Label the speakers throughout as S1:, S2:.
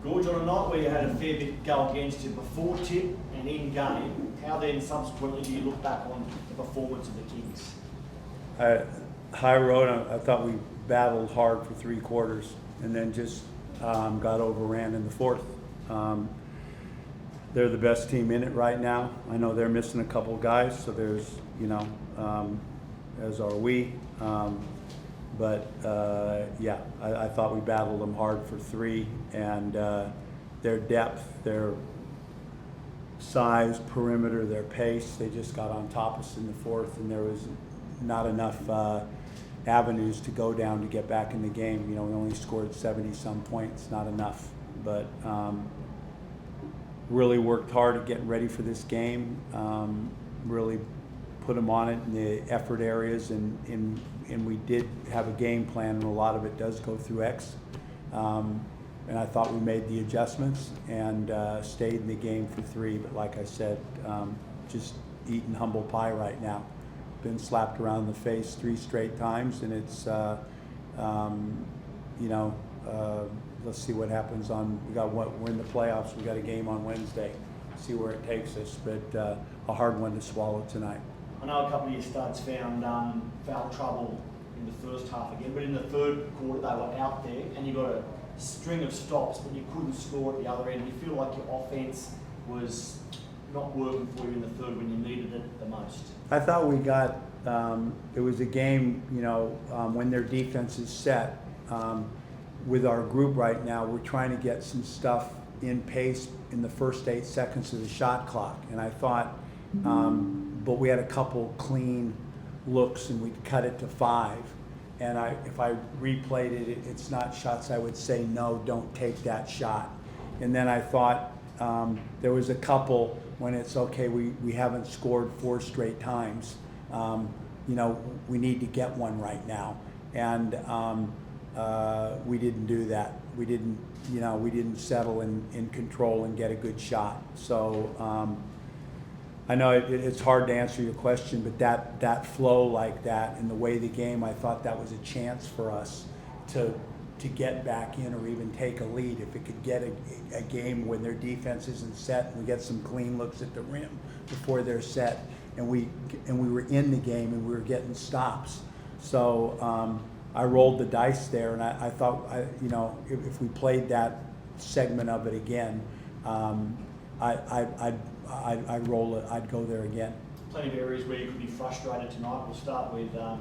S1: Gorge, on a night where you had a fair bit go against you before tip and in game, how then subsequently do you look back on the performance of the Kings?
S2: High road, I thought we battled hard for 3 quarters and then just got overran in the fourth. They're the best team in it right now. I know they're missing a couple guys, so there's, as are we. Yeah, I thought we battled them hard for 3, and their depth, their size, perimeter, their pace, they just got on top of us in the fourth, and there was not enough avenues to go down to get back in the game. We only scored 70-some points, not enough. But really worked hard at getting ready for this game, really put them on it in the effort areas, and we did have a game plan, and a lot of it does go through X. And I thought we made the adjustments and stayed in the game for 3, but like I said, just eating humble pie right now. Been slapped around the face 3 straight times, and it's, let's see what happens we're in the playoffs, we got a game on Wednesday, see where it takes us, but a hard one to swallow tonight.
S1: I know a couple of your studs found foul trouble in the first half again, but in the third quarter they were out there and you got a string of stops, but you couldn't score at the other end. You feel like your offense was not working for you in the third when you needed it the most?
S2: I thought we got, it was a game, when their defense is set. With our group right now, we're trying to get some stuff in pace in the first 8 seconds of the shot clock. And I thought, but we had a couple clean looks and we'd cut it to 5. And if I replayed it, it's not shots I would say, no, don't take that shot. And then I thought there was a couple when it's okay, we haven't scored 4 straight times. We need to get one right now. And we didn't do that. We didn't settle in control and get a good shot. So I know it's hard to answer your question, but that flow like that and the way the game, I thought that was a chance for us to get back in or even take a lead. If it could get a game when their defense isn't set and we get some clean looks at the rim before they're set, and we were in the game and we were getting stops. So I rolled the dice there, and I thought, if we played that segment of it again, I'd roll it. I'd go there again.
S1: Plenty of areas where you could be frustrated tonight. We'll start with the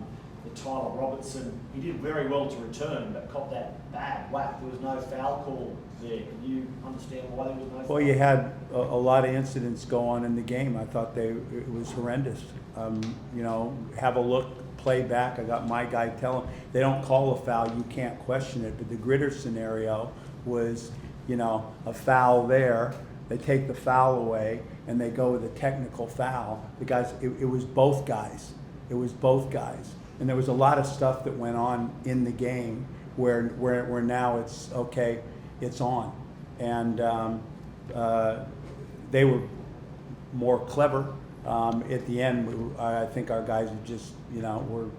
S1: Tyler Robertson. He did very well to return, but copped that bad whack. There was no foul call there. Can you understand why there was no foul?
S2: Well, you had a lot of incidents go on in the game. I thought it was horrendous. Have a look, play back. I got my guy telling they don't call a foul, you can't question it. But the Gritter scenario was, a foul there. They take the foul away and they go with a technical foul. The guys, it was both guys. It was both guys. And there was a lot of stuff that went on in the game where now it's okay, it's on. And they were more clever. At the end, I think our guys are just, we're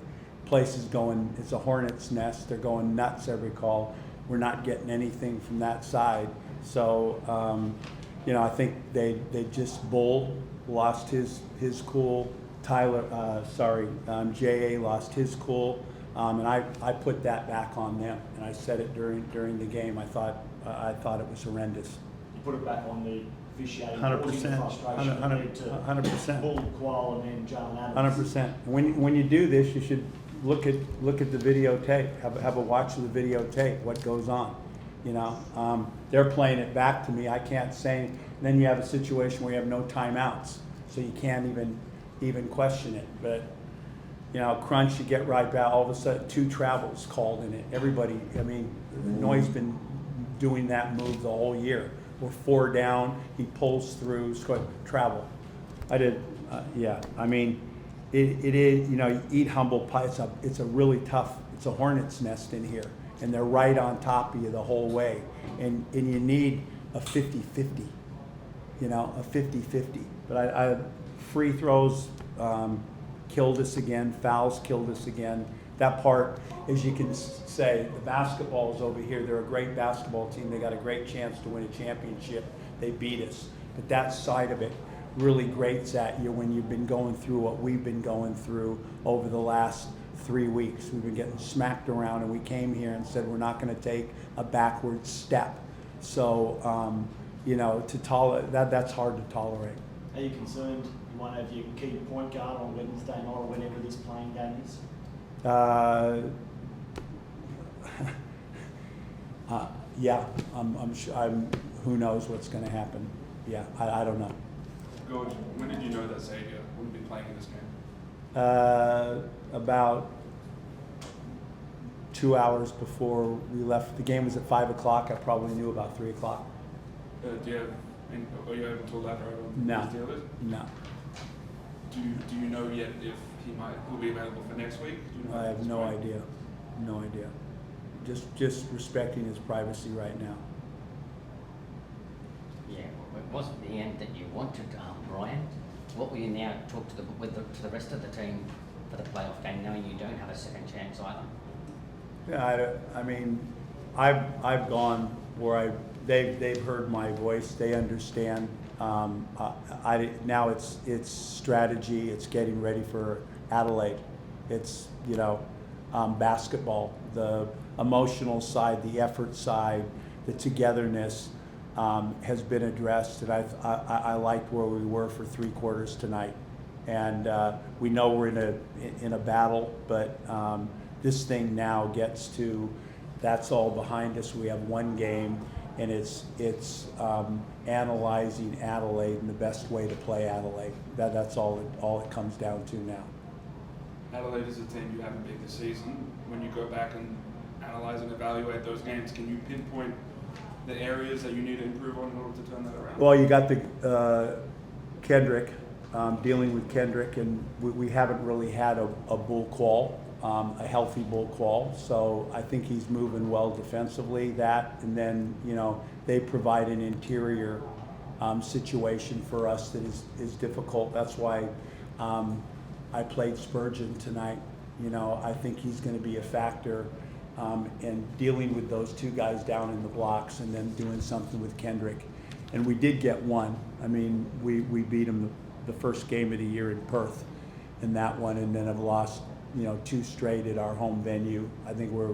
S2: places going, it's a hornet's nest. They're going nuts every call. We're not getting anything from that side. So, I think they just Bull lost his cool. Tyler, J.A. lost his cool, and I put that back on them, and I said it during the game. I thought it was horrendous.
S1: You put it back on the officiating,
S2: 100%, 100%,
S1: Bull, Qual, and then John Adams.
S2: 100%. When you do this, you should look at the videotape. Have a watch of the videotape. What goes on? They're playing it back to me. I can't say. And then you have a situation where you have no timeouts, so you can't even question it. But crunch, you get right back. All of a sudden, 2 travels called in it. Everybody, Noy's been doing that move the whole year. We're 4 down. He pulls through. Travel. I did. It is. You eat humble pie. It's a really tough. It's a hornet's nest in here, and they're right on top of you the whole way. And you need a 50-50. A 50-50. But free throws killed us again. Fouls killed us again. that part, as you can say, the basketball is over here. They're a great basketball team. They got a great chance to win a championship. They beat us. But that side of it really grates at you when you've been going through what we've been going through over the last 3 weeks. We've been getting smacked around, and we came here and said we're not going to take a backward step. So, you know, to tolerate that's hard to tolerate.
S1: Are you concerned you won't have your key point guard on Wednesday night or whenever this playing game is?
S2: Yeah, I'm sure. Who knows what's going to happen? Yeah, I don't know.
S3: George, when did you know that Xavier wouldn't be playing in this game?
S2: About 2 hours before we left. The game was at 5 o'clock. I probably knew about 3 o'clock.
S3: Do you have? Are you able to elaborate on
S2: No.
S3: his deal is?
S2: No,
S3: Do you know yet if will be available for next week? Do you know
S2: I have
S3: if
S2: no
S3: it's
S2: idea. No idea. Just respecting his privacy right now.
S4: Yeah, well, it wasn't the end that you wanted, Brian. What will you now talk to the rest of the team for the playoff game, knowing you don't have a second chance either?
S2: Yeah, I mean, I've gone where they've heard my voice. They understand. Now it's strategy. It's getting ready for Adelaide. It's basketball, the emotional side, the effort side, the togetherness has been addressed, and I liked where we were for 3 quarters tonight. And we know we're in a battle, but this thing now gets to, that's all behind us. We have 1 game, and it's analyzing Adelaide and the best way to play Adelaide. That's all it comes down to now.
S3: Adelaide is a team you haven't beat this season. When you go back and analyze and evaluate those games, can you pinpoint the areas that you need to improve on in order to turn that around?
S2: Well, you got the Kendrick, dealing with Kendrick, and we haven't really had a bull call, a healthy bull call. So I think he's moving well defensively. That, and then they provide an interior situation for us that is difficult. That's why I played Spurgeon tonight. I think he's going to be a factor in dealing with those 2 guys down in the blocks, and then doing something with Kendrick. And we did get 1. I mean, we beat him the first game of the year in Perth in that one, and then have lost 2 straight at our home venue. I think we're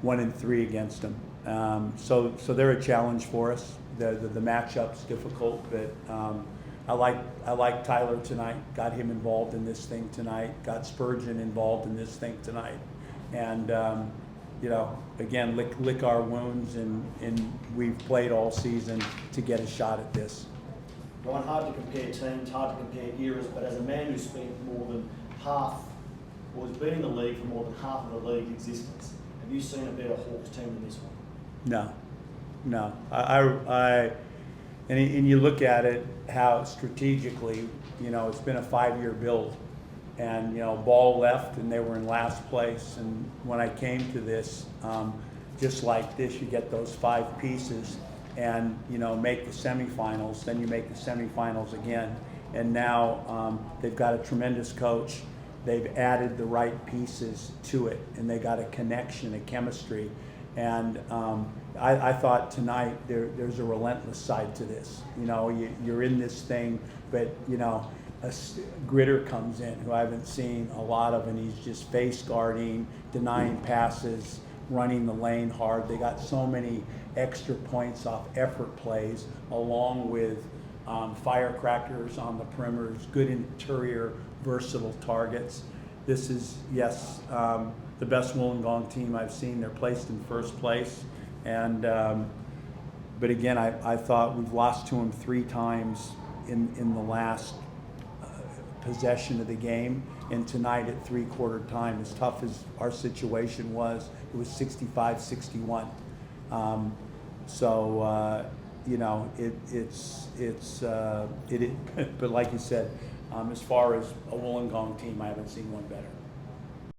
S2: 1-3 against them. So they're a challenge for us. The matchup's difficult, but I like Tyler tonight. Got him involved in this thing tonight. Got Spurgeon involved in this thing tonight. And again, lick our wounds, and we've played all season to get a shot at this.
S1: Brian, hard to compare teams, hard to compare eras, but as a man who's spent more than half, or has been in the league for more than half of the league's existence, have you seen a better Hawks team than this one?
S2: No. And you look at it, how strategically, it's been a 5-year build. And, Ball left, and they were in last place. And when I came to this, just like this, you get those 5 pieces and, make the semifinals. Then you make the semifinals again. And now they've got a tremendous coach. They've added the right pieces to it, and they got a connection, a chemistry. And I thought tonight there's a relentless side to this. You're in this thing, but, a Gritter comes in, who I haven't seen a lot of, and he's just face guarding, denying passes, running the lane hard. They got so many extra points off effort plays, along with firecrackers on the perimeters, good interior, versatile targets. This is, yes, the best Wollongong team I've seen. They're placed in first place. And but again, I thought we've lost to them 3 times in the last possession of the game, and tonight at 3/4 time, as tough as our situation was, it was 65-61. But like you said, as far as a Wollongong team, I haven't seen one better.